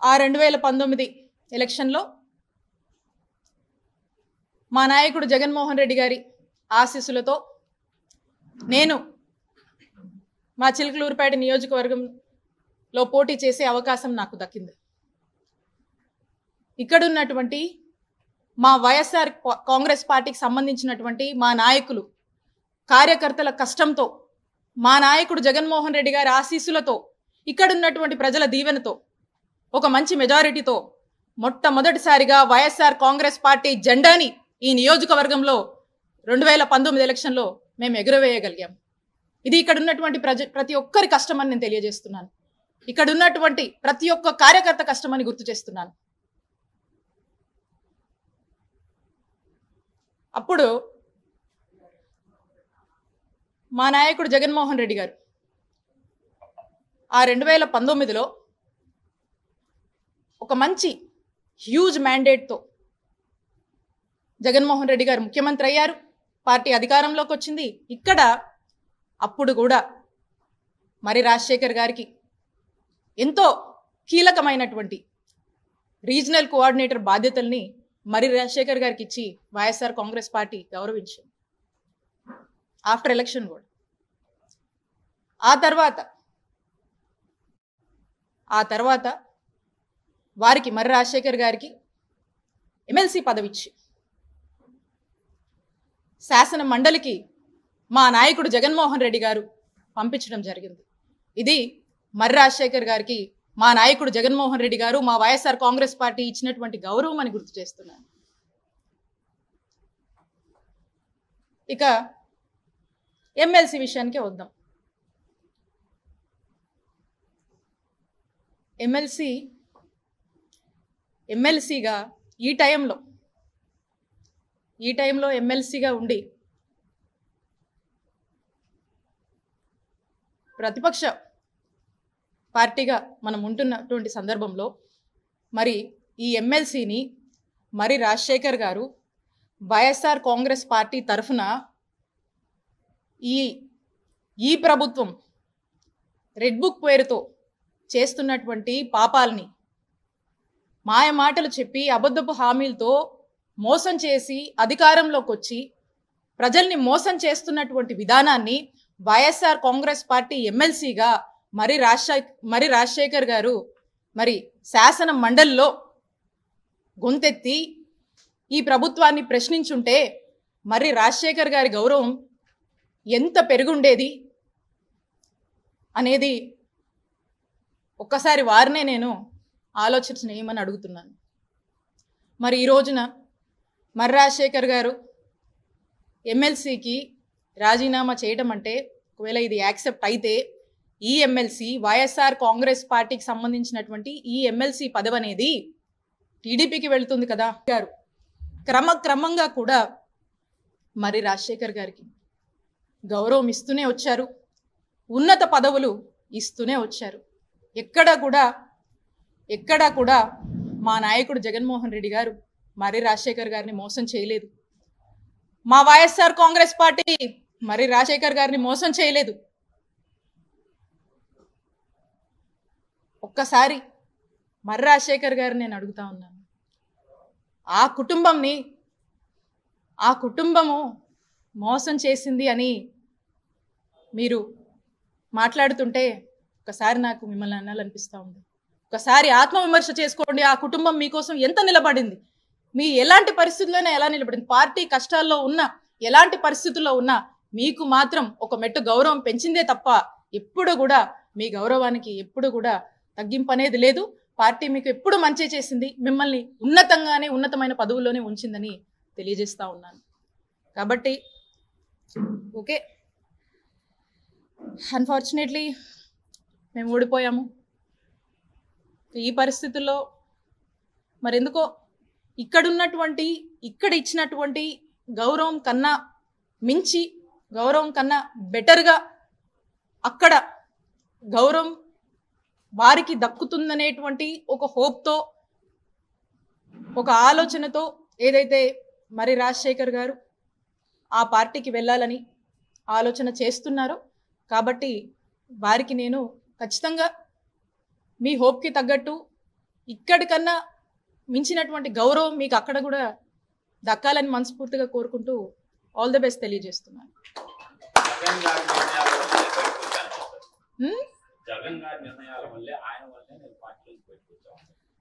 ఆ 2019 ఎలక్షన్లో మా నాయకుడు జగన్మోహన్ రెడ్డి గారి ఆశీస్సులతో నేను మా చిలకలూరుపేట నియోజకవర్గంలో పోటీ చేసే అవకాశం నాకు దక్కింది. ఇక్కడున్నటువంటి మా వైఎస్ఆర్ కాంగ్రెస్ పార్టీకి సంబంధించినటువంటి మా నాయకులు కార్యకర్తల కష్టంతో, మా నాయకుడు జగన్మోహన్ రెడ్డి గారి ఆశీస్సులతో, ఇక్కడున్నటువంటి ప్రజల దీవెనతో, ఒక మంచి మెజారిటీతో మొట్టమొదటిసారిగా వైఎస్ఆర్ కాంగ్రెస్ పార్టీ జెండాని ఈ నియోజకవర్గంలో 2019 ఎలక్షన్లో మేము ఎగురవేయగలిగాం. ఇది ఇక్కడ ఉన్నటువంటి ప్రతి ఒక్కరి కష్టమని నేను తెలియజేస్తున్నాను. ఇక్కడ ఉన్నటువంటి ప్రతి ఒక్క కార్యకర్త కష్టమని గుర్తు చేస్తున్నాను. అప్పుడు మా నాయకుడు జగన్మోహన్ రెడ్డి గారు ఆ 2019లో ఒక మంచి హ్యూజ్ మ్యాండేట్తో జగన్మోహన్ రెడ్డి గారు ముఖ్యమంత్రి అయ్యారు. పార్టీ అధికారంలోకి వచ్చింది. ఇక్కడ అప్పుడు కూడా మరి రాజశేఖర్ గారికి ఎంతో కీలకమైనటువంటి రీజనల్ కోఆర్డినేటర్ బాధ్యతల్ని మరి రాజశేఖర్ గారికి ఇచ్చి వైఎస్ఆర్ కాంగ్రెస్ పార్టీ గౌరవించింది. ఆఫ్టర్ ఎలక్షన్ కూడా ఆ తర్వాత వారికి మరి రాజశేఖర్ గారికి ఎమ్మెల్సీ పదవి ఇచ్చి శాసన మండలికి మా నాయకుడు జగన్మోహన్ రెడ్డి గారు పంపించడం జరిగింది. ఇది మరి రాజశేఖర్ గారికి మా నాయకుడు జగన్మోహన్ రెడ్డి గారు, మా వైఎస్ఆర్ కాంగ్రెస్ పార్టీ ఇచ్చినటువంటి గౌరవం అని గుర్తు చేస్తున్నాను. ఇక ఎమ్మెల్సీ విషయానికే వద్దాం. ఎమ్మెల్సీగా ఈ టైంలో ఎమ్మెల్సీగా ఉండి ప్రతిపక్ష పార్టీగా మనం ఉంటున్నటువంటి సందర్భంలో మరి ఈ ఎమ్మెల్సీని మరి రాజశేఖర్ గారు వైఎస్ఆర్ కాంగ్రెస్ పార్టీ తరఫున ఈ ప్రభుత్వం రెడ్ బుక్ పేరుతో చేస్తున్నటువంటి పాపాలని, మాయ మాటలు చెప్పి అబద్ధపు హామీలతో మోసం చేసి అధికారంలోకి వచ్చి ప్రజల్ని మోసం చేస్తున్నటువంటి విధానాన్ని వైఎస్ఆర్ కాంగ్రెస్ పార్టీ ఎమ్మెల్సీగా మరి రాజశేఖర్ గారు మరి శాసన మండలిలో గొంతెత్తి ఈ ప్రభుత్వాన్ని ప్రశ్నించుంటే మరి రాజశేఖర్ గారి గౌరవం ఎంత పెరుగుండేది అనేది ఒక్కసారి వారినే నేను ఆలోచించమని అడుగుతున్నాను. మరి ఈ రోజున మరి రాజశేఖర్ గారు ఎమ్మెల్సీకి రాజీనామా చేయడం అంటే, ఒకవేళ ఇది యాక్సెప్ట్ అయితే ఈ ఎమ్మెల్సీ వైఎస్ఆర్ కాంగ్రెస్ పార్టీకి సంబంధించినటువంటి ఈ ఎమ్మెల్సీ పదవి అనేది టీడీపీకి వెళుతుంది కదా. గారు క్రమంగా కూడా మరి రాజశేఖర్ గారికి గౌరవం ఇస్తూనే వచ్చారు, ఉన్నత పదవులు ఇస్తూనే వచ్చారు. ఎక్కడా కూడా మా నాయకుడు జగన్మోహన్ రెడ్డి గారు మరి రాజశేఖర్ గారిని మోసం చేయలేదు. మా వైఎస్ఆర్ కాంగ్రెస్ పార్టీ మరి రాజశేఖర్ గారిని మోసం చేయలేదు. ఒక్కసారి మరి రాజశేఖర్ గారిని నేను అడుగుతా ఉన్నాను, ఆ కుటుంబము మోసం చేసింది అని మీరు మాట్లాడుతుంటే ఒకసారి నాకు మిమ్మల్ని అనాలనిపిస్తూ ఉంది. ఒకసారి ఆత్మవిమర్శ చేసుకోండి. ఆ కుటుంబం మీకోసం ఎంత నిలబడింది, మీ ఎలాంటి పరిస్థితుల్లోనే ఎలా నిలబడింది, పార్టీ కష్టాల్లో ఉన్నా ఎలాంటి పరిస్థితుల్లో ఉన్నా మీకు మాత్రం ఒక మెట్టు గౌరవం పెంచిందే తప్ప ఎప్పుడు కూడా మీ గౌరవానికి ఎప్పుడు కూడా తగ్గింపు అనేది లేదు. పార్టీ మీకు ఎప్పుడు మంచి చేసింది, మిమ్మల్ని ఉన్నతమైన పదవుల్లోనే ఉంచిందని తెలియజేస్తా ఉన్నాను. కాబట్టి ఓకే, అన్ఫార్చునేట్లీ మేము ఓడిపోయాము. ఈ పరిస్థితుల్లో మరెందుకో ఇక్కడ ఇచ్చినటువంటి గౌరవం కన్నా మించి, గౌరవం కన్నా బెటర్గా అక్కడ గౌరవం వారికి దక్కుతుందనేటువంటి ఒక హోప్తో, ఒక ఆలోచనతో ఏదైతే మరి రాజశేఖర్ గారు ఆ పార్టీకి వెళ్ళాలని ఆలోచన చేస్తున్నారో, కాబట్టి వారికి నేను ఖచ్చితంగా మీ హోప్కి తగ్గట్టు ఇక్కడికన్నా మించినటువంటి గౌరవం మీకు అక్కడ కూడా దక్కాలని మనస్ఫూర్తిగా కోరుకుంటూ ఆల్ ది బెస్ట్ తెలియజేస్తున్నాను.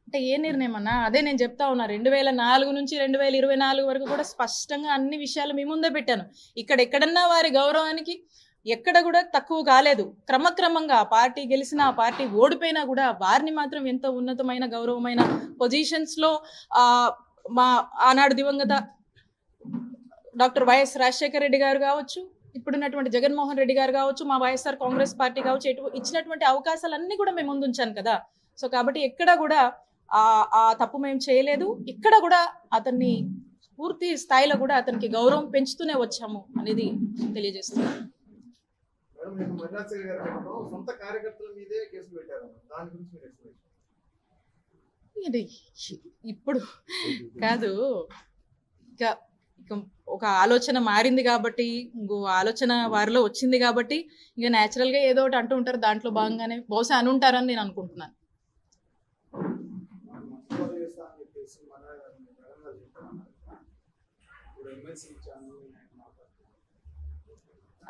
అంటే ఏ నిర్ణయం అన్నా అదే నేను చెప్తా ఉన్నా. 2004 నుంచి 2024 వరకు కూడా స్పష్టంగా అన్ని విషయాలు మీ ముందే పెట్టాను. ఇక్కడ ఎక్కడన్నా వారి గౌరవానికి ఎక్కడ కూడా తక్కువ కాలేదు. క్రమక్రమంగా ఆ పార్టీ గెలిచినా ఆ పార్టీ ఓడిపోయినా కూడా వారిని మాత్రం ఎంతో ఉన్నతమైన గౌరవమైన పొజిషన్స్ లో మా ఆనాడు దివంగత డాక్టర్ వైఎస్ రాజశేఖర రెడ్డి గారు కావచ్చు, ఇప్పుడున్నటువంటి జగన్మోహన్ రెడ్డి గారు కావచ్చు, మా వైఎస్ఆర్ కాంగ్రెస్ పార్టీ కావచ్చు, ఇచ్చినటువంటి అవకాశాలన్నీ కూడా మేము ముందు ఉంచాను కదా. సో కాబట్టి ఎక్కడ కూడా ఆ తప్పు మేము చేయలేదు. ఇక్కడ కూడా అతన్ని పూర్తి స్థాయిలో కూడా అతనికి గౌరవం పెంచుతూనే వచ్చాము అనేది తెలియజేస్తున్నాను. ఇప్పుడు కాదు, ఇక ఒక ఆలోచన మారింది కాబట్టి, ఇంకో ఆలోచన వారిలో వచ్చింది కాబట్టి ఇక న్యాచురల్ గా ఏదో ఒకటి అంటూ ఉంటారు. దాంట్లో భాగంగానే బహుశా అనుంటారని నేను అనుకుంటున్నాను.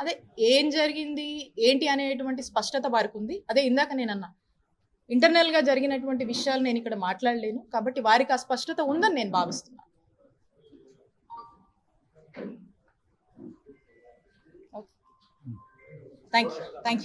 అదే ఏం జరిగింది ఏంటి అనేటువంటి స్పష్టత వారికి ఉంది. అదే ఇందాక నేనన్నా, ఇంటర్నల్ గా జరిగినటువంటి విషయాలు నేను ఇక్కడ మాట్లాడలేను కాబట్టి వారికి ఆ స్పష్టత ఉందని నేను భావిస్తున్నాను. Thank you.